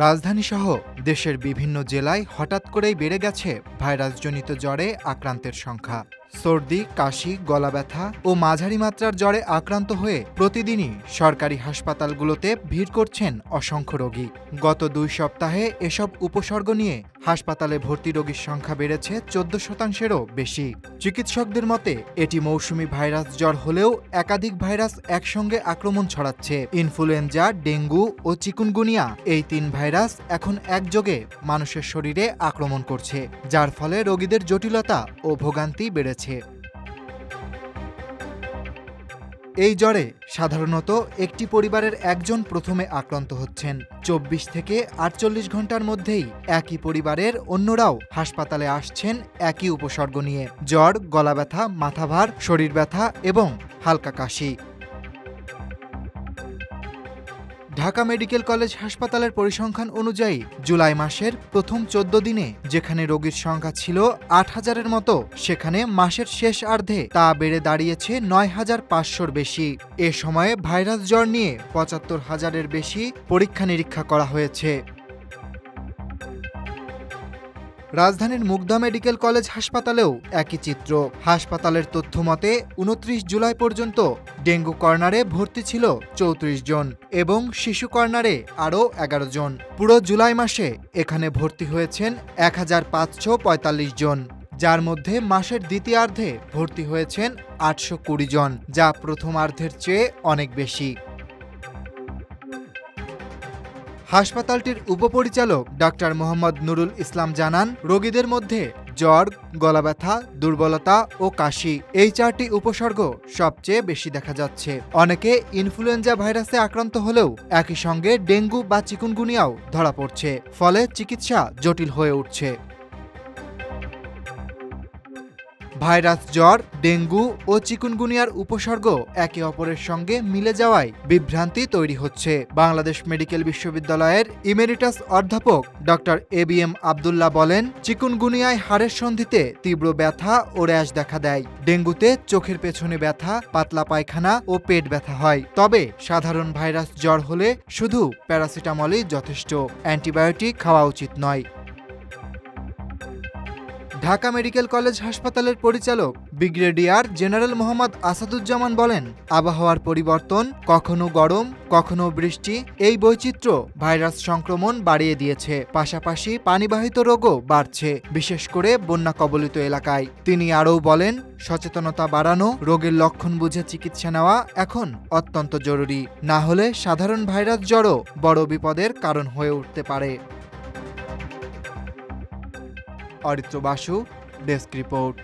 রাজধানীসহ দেশের বিভিন্ন জেলায় হঠাৎ করেই বেড়ে গেছে ভাইরাসজনিত জ্বরে আক্রান্তের সংখ্যা। সর্দি, কাশি, গলা ব্যথা ও মাঝারি মাত্রার জ্বরে আক্রান্ত হয়ে প্রতিদিনই সরকারি হাসপাতালগুলোতে ভিড় করছেন অসংখ্য রোগী। গত ২ সপ্তাহে এসব উপসর্গ নিয়ে হাসপাতালে ভর্তি রোগীর সংখ্যা বেড়েছে ১৪%-এরও বেশি। চিকিৎসকদের মতে এটি মৌসুমি ভাইরাস জ্বর হলেও একাধিক ভাইরাস একসঙ্গে আক্রমণ ছড়াচ্ছে। ইনফ্লুয়েঞ্জা, ডেঙ্গু ও চিকুনগুনিয়া এই ৩ ভাইরাস এখন একযোগে মানুষের শরীরে আক্রমণ করছে, যার ফলে রোগীদের জটিলতা ও ভোগান্তি বেড়েছে। এই জ্বরে সাধারণত একটি পরিবারের একজন প্রথমে আক্রান্ত হচ্ছেন। ২৪ থেকে ৪৮ ঘন্টার মধ্যেই একই পরিবারের অন্যরাও হাসপাতালে আসছেন একই উপসর্গ নিয়ে: জ্বর, গলা ব্যথা, মাথা ভার, শরীর ব্যথা এবং হালকা কাশি। ঢাকা মেডিকেল কলেজ হাসপাতালের পরিসংখ্যান অনুযায়ী জুলাই মাসের প্রথম ১৪ দিনে যেখানে রোগীর সংখ্যা ছিল ৮,০০০-এর মতো, সেখানে মাসের শেষ অর্ধে তা বেড়ে দাঁড়িয়েছে ৯,৫০০-র বেশি। এ সময়ে ভাইরাস জ্বর নিয়ে ৭৫,০০০-এর বেশি পরীক্ষা নিরীক্ষা করা হয়েছে। রাজধানীর মুগদা মেডিকেল কলেজ হাসপাতালেও একই চিত্র। হাসপাতালের তথ্য মতে ২৯ জুলাই পর্যন্ত ডেঙ্গু কর্নারে ভর্তি ছিল ৩৪ জন এবং শিশু কর্নারে আরও ১১ জন। পুরো জুলাই মাসে এখানে ভর্তি হয়েছেন ১,৫৪৫ জন, যার মধ্যে মাসের দ্বিতীয়ার্ধে ভর্তি হয়েছেন ৮২০ জন, যা প্রথমার্ধের চেয়ে অনেক বেশি। হাসপাতালটির উপপরিচালক ডাক্তার মোহাম্মদ নুরুল ইসলাম জানান, রোগীদের মধ্যে জ্বর, গলা ব্যথা, দুর্বলতা ও কাশি এই ৪টি উপসর্গ সবচেয়ে বেশি দেখা যাচ্ছে। অনেকে ইনফ্লুয়েঞ্জা ভাইরাসে আক্রান্ত হলেও একই সঙ্গে ডেঙ্গু বা চিকুনগুনিয়াও ধরা পড়ছে, ফলে চিকিৎসা জটিল হয়ে উঠছে। ভাইরাস জ্বর, ডেঙ্গু ও চিকুনগুনিয়ার উপসর্গ একে অপরের সঙ্গে মিলে যাওয়ায় বিভ্রান্তি তৈরি হচ্ছে। বাংলাদেশ মেডিকেল বিশ্ববিদ্যালয়ের ইমেরিটাস অধ্যাপক ডক্টর এবিএম আব্দুল্লাহ বলেন, চিকুনগুনিয়ায় হাড়ের সন্ধিতে তীব্র ব্যথা ও র্যাশ দেখা দেয়। ডেঙ্গুতে চোখের পেছনে ব্যথা, পাতলা পায়খানা ও পেট ব্যথা হয়। তবে সাধারণ ভাইরাস জ্বর হলে শুধু প্যারাসিটামলই যথেষ্ট, অ্যান্টিবায়োটিক খাওয়া উচিত নয়। ঢাকা মেডিকেল কলেজ হাসপাতালের পরিচালক ব্রিগেডিয়ার জেনারেল মোহাম্মদ আসাদুজ্জামান বলেন, আবহাওয়ার পরিবর্তন, কখনো গরম কখনো বৃষ্টি, এই বৈচিত্র্য ভাইরাস সংক্রমণ বাড়িয়ে দিয়েছে। পাশাপাশি পানিবাহিত রোগও বাড়ছে, বিশেষ করে বন্যা কবলিত এলাকায়। তিনি আরও বলেন, সচেতনতা বাড়ানো, রোগের লক্ষণ বুঝে চিকিৎসা নেওয়া এখন অত্যন্ত জরুরি। না হলে সাধারণ ভাইরাস জ্বরও বড় বিপদের কারণ হয়ে উঠতে পারে। Aritra Basu, desk report.